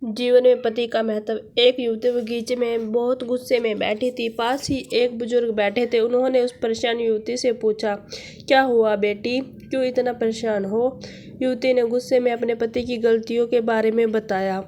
जीवन में पति का महत्व। एक युवती बगीचे में बहुत गुस्से में बैठी थी। पास ही एक बुजुर्ग बैठे थे। उन्होंने उस परेशान युवती से पूछा, क्या हुआ बेटी, क्यों इतना परेशान हो? युवती ने गुस्से में अपने पति की गलतियों के बारे में बताया।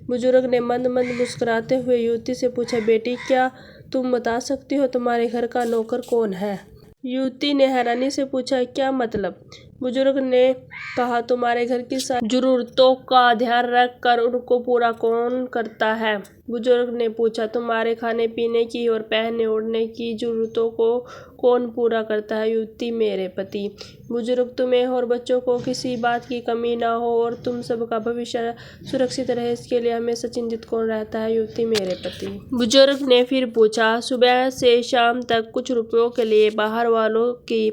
बुजुर्ग ने मंद मंद मुस्कुराते हुए युवती से पूछा, बेटी क्या तुम बता सकती हो तुम्हारे घर का नौकर कौन है? युवती ने हैरानी से पूछा, क्या मतलब? बुजुर्ग ने कहा, तुम्हारे घर की सारी जरूरतों का ध्यान रख कर उनको पूरा कौन करता है? बुजुर्ग ने पूछा, तुम्हारे खाने पीने की और पहनने ओढ़ने की जरूरतों को कौन पूरा करता है? युवती, मेरे पति। बुजुर्ग, तुम्हें और बच्चों को किसी बात की कमी ना हो और तुम सबका भविष्य सुरक्षित रहे, इसके लिए हमेशा चिंतित कौन रहता है? युवती, मेरे पति। बुजुर्ग ने फिर पूछा, सुबह से शाम तक कुछ रुपयों के लिए बाहर वालों की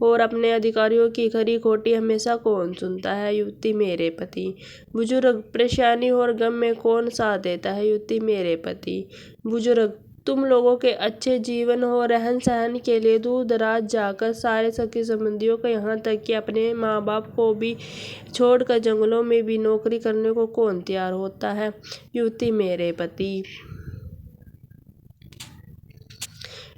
और अपने अधिकारियों की खरी खोटी हमेशा कौन सुनता है? युवती, मेरे पति। बुजुर्ग, परेशानी और गम में कौन साथ देता है? युवती, मेरे पति। बुजुर्ग, तुम लोगों के अच्छे जीवन और रहन सहन के लिए दूर दराज जाकर सारे सगे संबंधियों को, यहाँ तक कि अपने माँ बाप को भी छोड़कर जंगलों में भी नौकरी करने को कौन तैयार होता है? युवती, मेरे पति।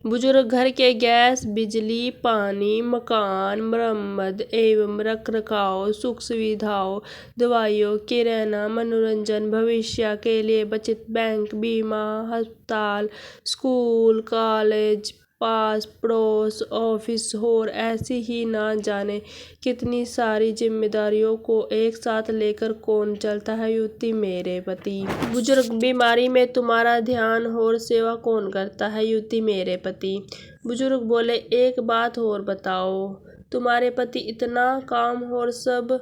बुजुर्ग, घर के गैस, बिजली, पानी, मकान, मरम्मत एवं रख रखाव, सुख सुविधाओं, दवाइयों, किराना, मनोरंजन, भविष्य के लिए बचत, बैंक, बीमा, अस्पताल, स्कूल, कॉलेज, पास पड़ोस, ऑफिस और ऐसी ही ना जाने कितनी सारी जिम्मेदारियों को एक साथ लेकर कौन चलता है? युवती, मेरे पति। बुजुर्ग, बीमारी में तुम्हारा ध्यान और सेवा कौन करता है? युवती, मेरे पति। बुजुर्ग बोले, एक बात और बताओ, तुम्हारे पति इतना काम और सब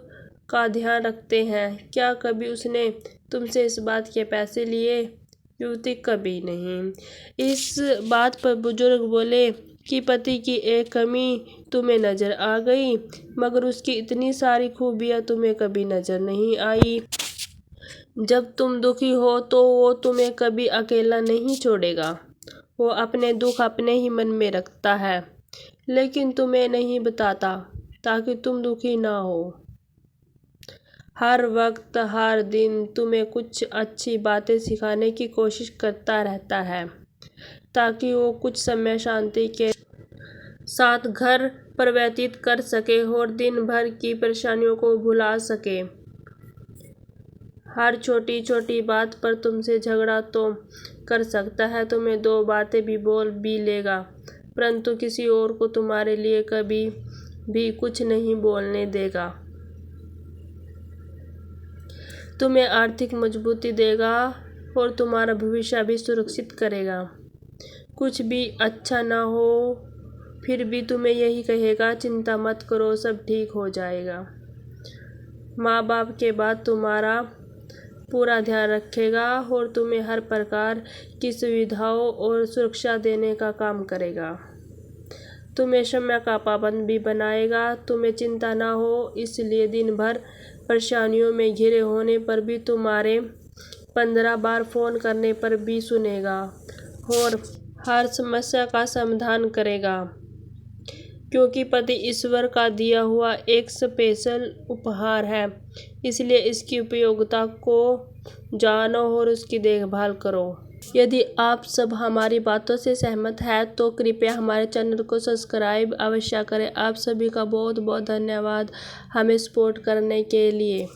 का ध्यान रखते हैं, क्या कभी उसने तुमसे इस बात के पैसे लिए? युवती, कभी नहीं। इस बात पर बुजुर्ग बोले कि पति की एक कमी तुम्हें नजर आ गई, मगर उसकी इतनी सारी खूबियां तुम्हें कभी नजर नहीं आई। जब तुम दुखी हो तो वो तुम्हें कभी अकेला नहीं छोड़ेगा। वो अपने दुख अपने ही मन में रखता है, लेकिन तुम्हें नहीं बताता ताकि तुम दुखी ना हो। हर वक्त हर दिन तुम्हें कुछ अच्छी बातें सिखाने की कोशिश करता रहता है, ताकि वो कुछ समय शांति के साथ घर पर व्यतीत कर सके और दिन भर की परेशानियों को भुला सके। हर छोटी छोटी बात पर तुमसे झगड़ा तो कर सकता है, तुम्हें दो बातें भी बोल भी लेगा, परंतु किसी और को तुम्हारे लिए कभी भी कुछ नहीं बोलने देगा। तुम्हें आर्थिक मजबूती देगा और तुम्हारा भविष्य भी सुरक्षित करेगा। कुछ भी अच्छा ना हो फिर भी तुम्हें यही कहेगा, चिंता मत करो, सब ठीक हो जाएगा। माँ बाप के बाद तुम्हारा पूरा ध्यान रखेगा और तुम्हें हर प्रकार की सुविधाओं और सुरक्षा देने का काम करेगा। तुम्हें समय का पाबंद भी बनाएगा। तुम्हें चिंता ना हो, इसलिए दिन भर परेशानियों में घिरे होने पर भी तुम्हारे 15 बार फोन करने पर भी सुनेगा और हर समस्या का समाधान करेगा, क्योंकि पति ईश्वर का दिया हुआ एक स्पेशल उपहार है। इसलिए इसकी उपयोगिता को जानो और उसकी देखभाल करो। यदि आप सब हमारी बातों से सहमत हैं तो कृपया हमारे चैनल को सब्सक्राइब अवश्य करें। आप सभी का बहुत बहुत धन्यवाद हमें सपोर्ट करने के लिए।